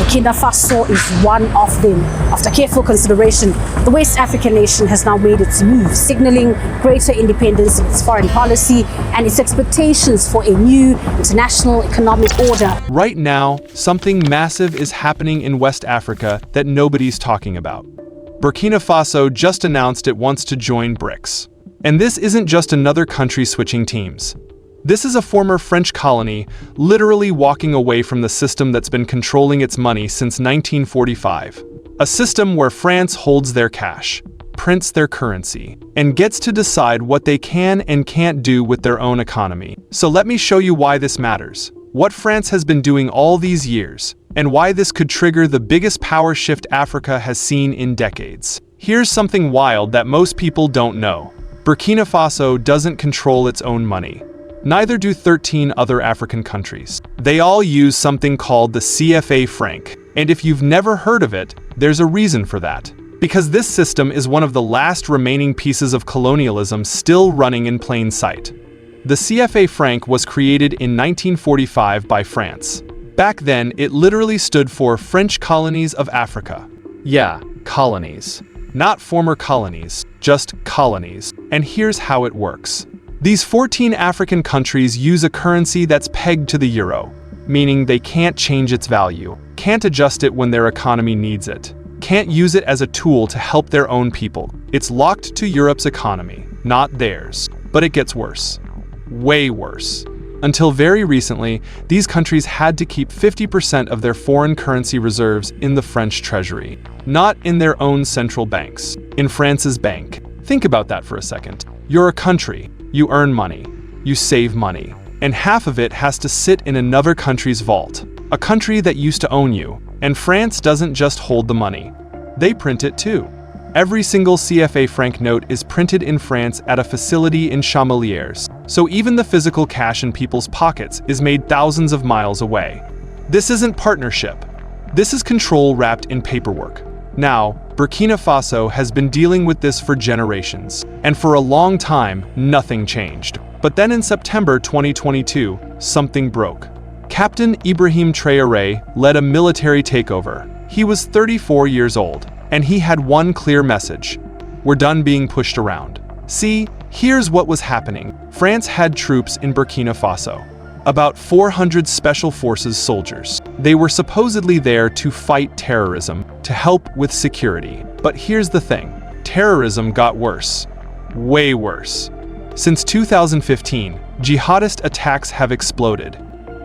Burkina Faso is one of them. After careful consideration, the West African nation has now made its move, signaling greater independence in its foreign policy and its expectations for a new international economic order. Right now, something massive is happening in West Africa that nobody's talking about. Burkina Faso just announced it wants to join BRICS. And this isn't just another country switching teams. This is a former French colony literally walking away from the system that's been controlling its money since 1945. A system where France holds their cash, prints their currency, and gets to decide what they can and can't do with their own economy. So let me show you why this matters, what France has been doing all these years, and why this could trigger the biggest power shift Africa has seen in decades. Here's something wild that most people don't know. Burkina Faso doesn't control its own money. Neither do 13 other African countries. They all use something called the CFA franc. And if you've never heard of it, there's a reason for that. Because this system is one of the last remaining pieces of colonialism still running in plain sight. The CFA franc was created in 1945 by France. Back then, it literally stood for French Colonies of Africa. Yeah, colonies. Not former colonies, just colonies. And here's how it works. These 14 African countries use a currency that's pegged to the euro, meaning they can't change its value, can't adjust it when their economy needs it, can't use it as a tool to help their own people. It's locked to Europe's economy, not theirs. But it gets worse. Way worse. Until very recently, these countries had to keep 50% of their foreign currency reserves in the French treasury, not in their own central banks, in France's bank. Think about that for a second. You're a country. You earn money, you save money, and half of it has to sit in another country's vault, a country that used to own you. And France doesn't just hold the money, they print it too. Every single CFA franc note is printed in France at a facility in Chamalières, so even the physical cash in people's pockets is made thousands of miles away. This isn't partnership, this is control wrapped in paperwork. Now, Burkina Faso has been dealing with this for generations, and for a long time, nothing changed. But then in September 2022, something broke. Captain Ibrahim Traoré led a military takeover. He was 34 years old, and he had one clear message: we're done being pushed around. See, here's what was happening. France had troops in Burkina Faso. About 400 special forces soldiers. They were supposedly there to fight terrorism, to help with security. But here's the thing, terrorism got worse. Way worse. Since 2015, jihadist attacks have exploded.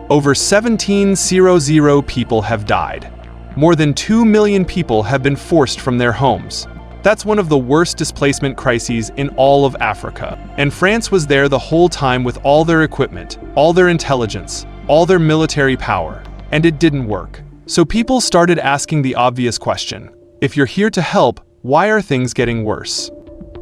Over 1,700 people have died. More than 2 million people have been forced from their homes. That's one of the worst displacement crises in all of Africa. And France was there the whole time with all their equipment, all their intelligence, all their military power. And it didn't work. So people started asking the obvious question. If you're here to help, why are things getting worse?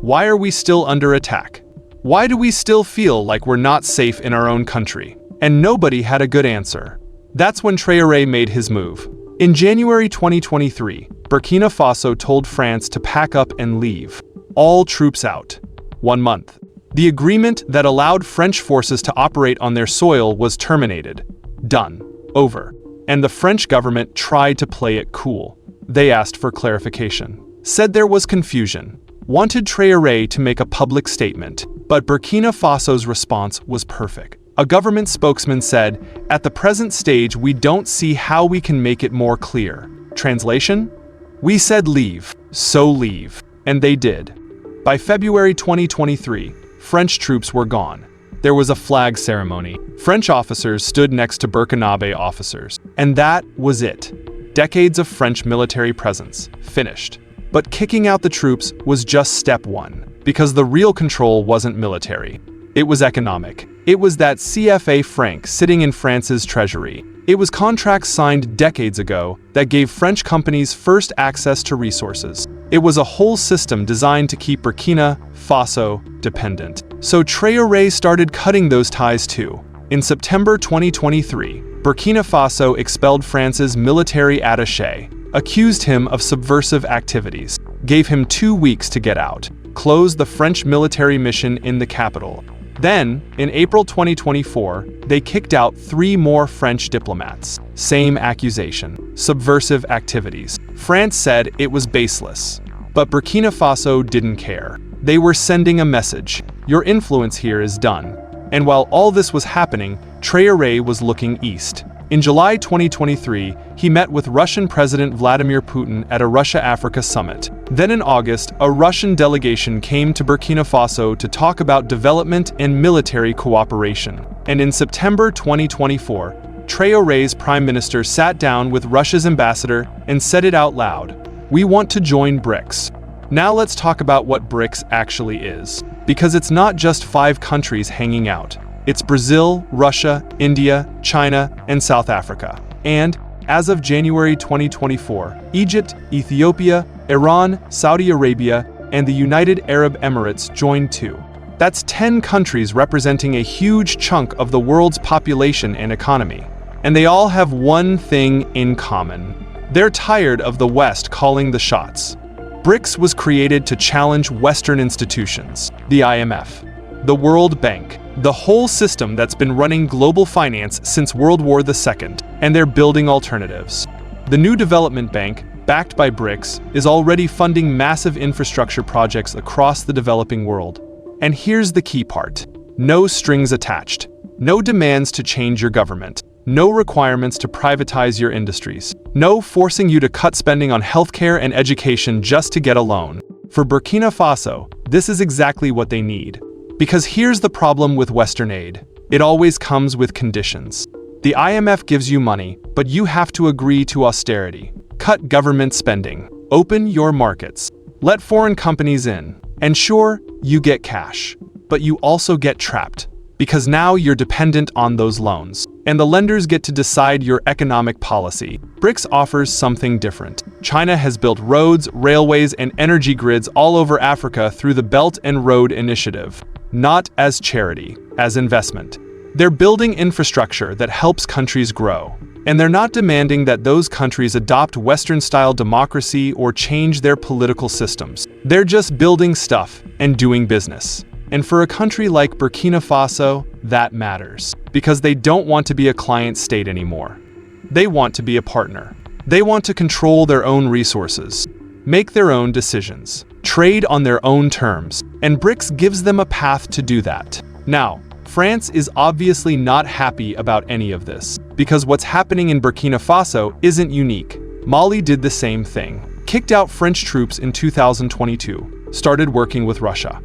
Why are we still under attack? Why do we still feel like we're not safe in our own country? And nobody had a good answer. That's when Traoré made his move. In January 2023, Burkina Faso told France to pack up and leave. All troops out. 1 month. The agreement that allowed French forces to operate on their soil was terminated. Done. Over. And the French government tried to play it cool. They asked for clarification. Said there was confusion. Wanted Traoré to make a public statement. But Burkina Faso's response was perfect. A government spokesman said, "At the present stage, we don't see how we can make it more clear." Translation? We said leave, so leave. And they did. By February 2023, French troops were gone. There was a flag ceremony. French officers stood next to Burkinabe officers. And that was it. Decades of French military presence. Finished. But kicking out the troops was just step one. Because the real control wasn't military. It was economic. It was that CFA franc sitting in France's treasury. It was contracts signed decades ago that gave French companies first access to resources. It was a whole system designed to keep Burkina Faso dependent. So Traoré started cutting those ties too. In September 2023, Burkina Faso expelled France's military attaché, accused him of subversive activities, gave him 2 weeks to get out, closed the French military mission in the capital, Then, in April 2024, they kicked out 3 more French diplomats. Same accusation: subversive activities. France said it was baseless. But Burkina Faso didn't care. They were sending a message: your influence here is done. And while all this was happening, Traoré was looking east. In July 2023, he met with Russian President Vladimir Putin at a Russia-Africa summit. Then in August, a Russian delegation came to Burkina Faso to talk about development and military cooperation. And in September 2024, Traoré's prime minister sat down with Russia's ambassador and said it out loud: "We want to join BRICS." Now let's talk about what BRICS actually is. Because it's not just 5 countries hanging out. It's Brazil, Russia, India, China, and South Africa. And, as of January 2024, Egypt, Ethiopia, Iran, Saudi Arabia, and the United Arab Emirates joined too. That's 10 countries representing a huge chunk of the world's population and economy. And they all have one thing in common. They're tired of the West calling the shots. BRICS was created to challenge Western institutions: the IMF, the World Bank, the whole system that's been running global finance since World War II, and they're building alternatives. The new development bank, backed by BRICS, is already funding massive infrastructure projects across the developing world. And here's the key part: no strings attached, no demands to change your government, no requirements to privatize your industries, no forcing you to cut spending on healthcare and education just to get a loan. For Burkina Faso, this is exactly what they need. Because here's the problem with Western aid: it always comes with conditions. The IMF gives you money, but you have to agree to austerity. Cut government spending, open your markets, let foreign companies in, and sure, you get cash. But you also get trapped, because now you're dependent on those loans, and the lenders get to decide your economic policy. BRICS offers something different. China has built roads, railways, and energy grids all over Africa through the Belt and Road Initiative. Not as charity, as investment. They're building infrastructure that helps countries grow. And they're not demanding that those countries adopt Western-style democracy or change their political systems. They're just building stuff and doing business. And for a country like Burkina Faso, that matters. Because they don't want to be a client state anymore. They want to be a partner. They want to control their own resources, make their own decisions, trade on their own terms, and BRICS gives them a path to do that. Now, France is obviously not happy about any of this, because what's happening in Burkina Faso isn't unique. Mali did the same thing, kicked out French troops in 2022, started working with Russia.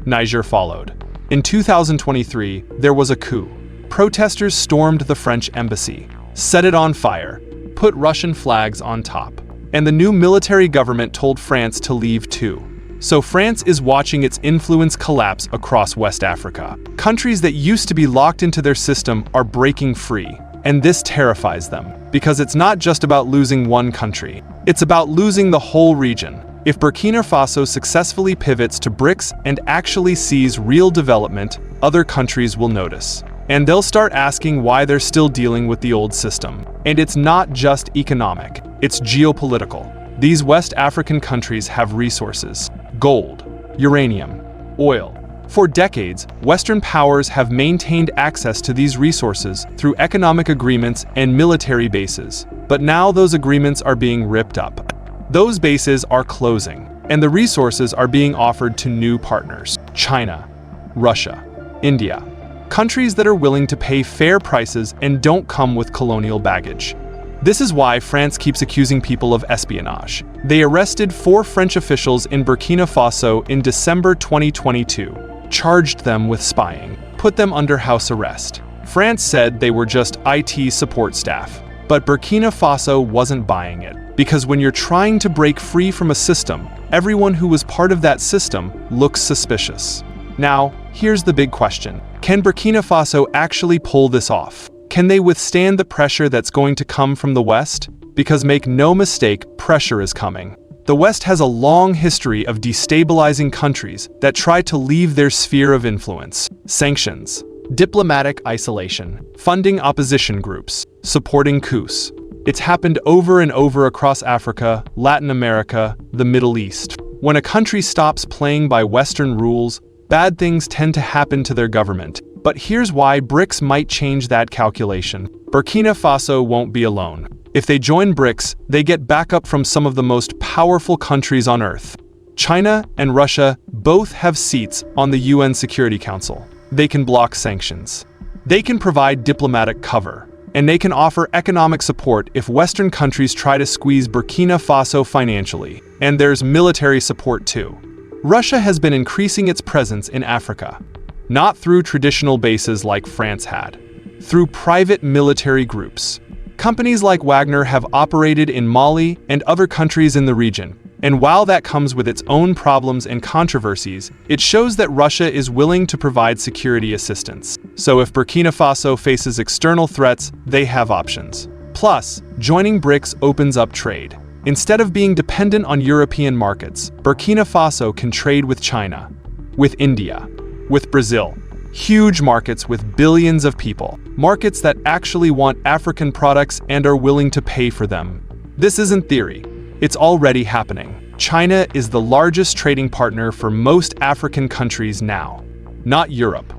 Niger followed. In 2023, there was a coup. Protesters stormed the French embassy, set it on fire, put Russian flags on top. And the new military government told France to leave too. So France is watching its influence collapse across West Africa. Countries that used to be locked into their system are breaking free. And this terrifies them, because it's not just about losing one country. It's about losing the whole region. If Burkina Faso successfully pivots to BRICS and actually sees real development, other countries will notice. And they'll start asking why they're still dealing with the old system. And it's not just economic, it's geopolitical. These West African countries have resources: gold, uranium, oil. For decades, Western powers have maintained access to these resources through economic agreements and military bases. But now those agreements are being ripped up. Those bases are closing, and the resources are being offered to new partners: China, Russia, India. Countries that are willing to pay fair prices and don't come with colonial baggage. This is why France keeps accusing people of espionage. They arrested 4 French officials in Burkina Faso in December 2022, charged them with spying, put them under house arrest. France said they were just IT support staff. But Burkina Faso wasn't buying it, because when you're trying to break free from a system, everyone who was part of that system looks suspicious. Now, here's the big question. Can Burkina Faso actually pull this off? Can they withstand the pressure that's going to come from the West? Because make no mistake, pressure is coming. The West has a long history of destabilizing countries that try to leave their sphere of influence. Sanctions, diplomatic isolation, funding opposition groups, supporting coups. It's happened over and over across Africa, Latin America, the Middle East. When a country stops playing by Western rules, Bad things tend to happen to their government. But here's why BRICS might change that calculation. Burkina Faso won't be alone. If they join BRICS, they get backup from some of the most powerful countries on Earth. China and Russia both have seats on the UN Security Council. They can block sanctions. They can provide diplomatic cover. And they can offer economic support if Western countries try to squeeze Burkina Faso financially. And there's military support too. Russia has been increasing its presence in Africa. Not through traditional bases like France had. Through private military groups. Companies like Wagner have operated in Mali and other countries in the region. And while that comes with its own problems and controversies, it shows that Russia is willing to provide security assistance. So if Burkina Faso faces external threats, they have options. Plus, joining BRICS opens up trade. Instead of being dependent on European markets, Burkina Faso can trade with China, with India, with Brazil. Huge markets with billions of people. Markets that actually want African products and are willing to pay for them. This isn't theory. It's already happening. China is the largest trading partner for most African countries now. Not Europe.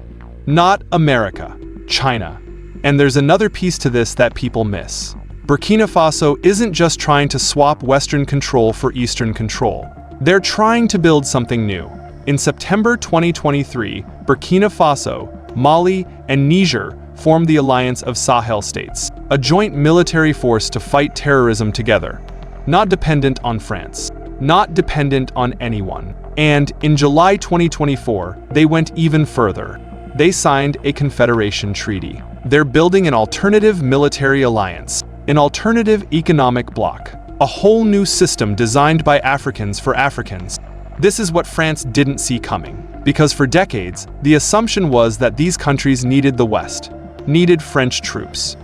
Not America. China. And there's another piece to this that people miss. Burkina Faso isn't just trying to swap Western control for Eastern control. They're trying to build something new. In September 2023, Burkina Faso, Mali, and Niger formed the Alliance of Sahel States, a joint military force to fight terrorism together, not dependent on France, not dependent on anyone. And in July 2024, they went even further. They signed a confederation treaty. They're building an alternative military alliance, an alternative economic bloc, a whole new system designed by Africans for Africans. This is what France didn't see coming, because for decades, the assumption was that these countries needed the West, needed French troops,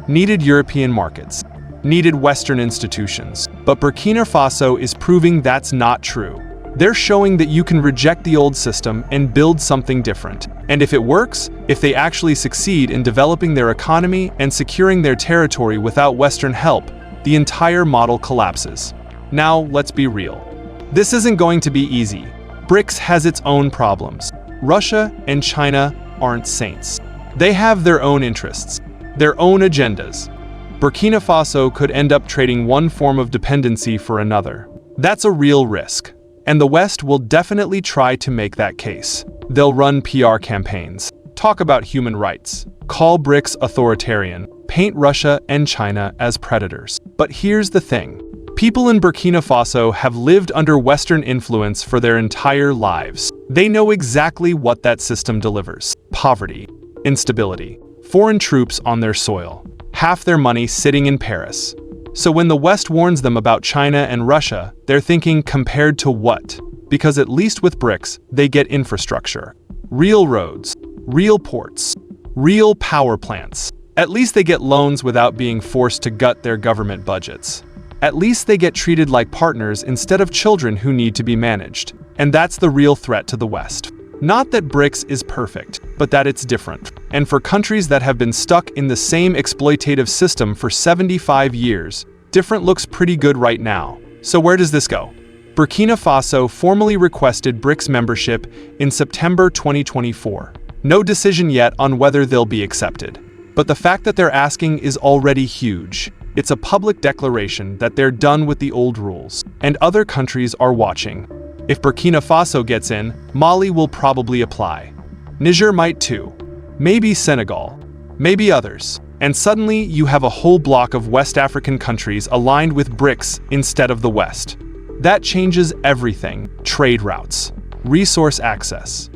needed European markets, needed Western institutions. But Burkina Faso is proving that's not true. They're showing that you can reject the old system and build something different. And if it works, if they actually succeed in developing their economy and securing their territory without Western help, the entire model collapses. Now, let's be real. This isn't going to be easy. BRICS has its own problems. Russia and China aren't saints. They have their own interests, their own agendas. Burkina Faso could end up trading one form of dependency for another. That's a real risk. And the West will definitely try to make that case. They'll run PR campaigns, talk about human rights, call BRICS authoritarian, paint Russia and China as predators. But here's the thing. People in Burkina Faso have lived under Western influence for their entire lives. They know exactly what that system delivers. Poverty, instability, foreign troops on their soil, half their money sitting in Paris. So when the West warns them about China and Russia, they're thinking compared to what? Because at least with BRICS, they get infrastructure. Real roads, real ports, real power plants. At least they get loans without being forced to gut their government budgets. At least they get treated like partners instead of children who need to be managed. And that's the real threat to the West. Not that BRICS is perfect, but that it's different. And for countries that have been stuck in the same exploitative system for 75 years, different looks pretty good right now. So where does this go? Burkina Faso formally requested BRICS membership in September 2024. No decision yet on whether they'll be accepted. But the fact that they're asking is already huge. It's a public declaration that they're done with the old rules, and other countries are watching. If Burkina Faso gets in, Mali will probably apply. Niger might too. Maybe Senegal. Maybe others. And suddenly you have a whole block of West African countries aligned with BRICS instead of the West. That changes everything. Trade routes, resource access,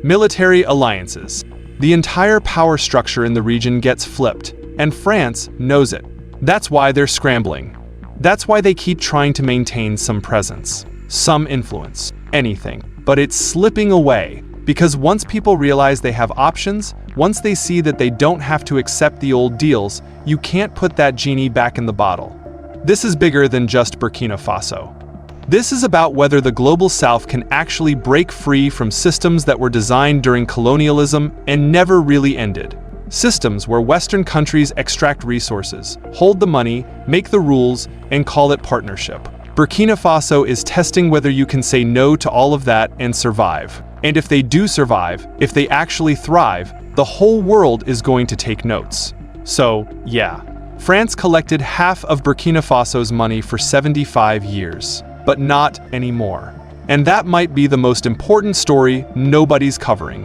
military alliances. The entire power structure in the region gets flipped, and France knows it. That's why they're scrambling. That's why they keep trying to maintain some presence, some influence, anything. But it's slipping away, because once people realize they have options, once they see that they don't have to accept the old deals, you can't put that genie back in the bottle. This is bigger than just Burkina Faso. This is about whether the global South can actually break free from systems that were designed during colonialism and never really ended. Systems where Western countries extract resources, hold the money, make the rules, and call it partnership. Burkina Faso is testing whether you can say no to all of that and survive. And if they do survive, if they actually thrive, the whole world is going to take notes. So, yeah, France collected half of Burkina Faso's money for 75 years, but not anymore. And that might be the most important story nobody's covering.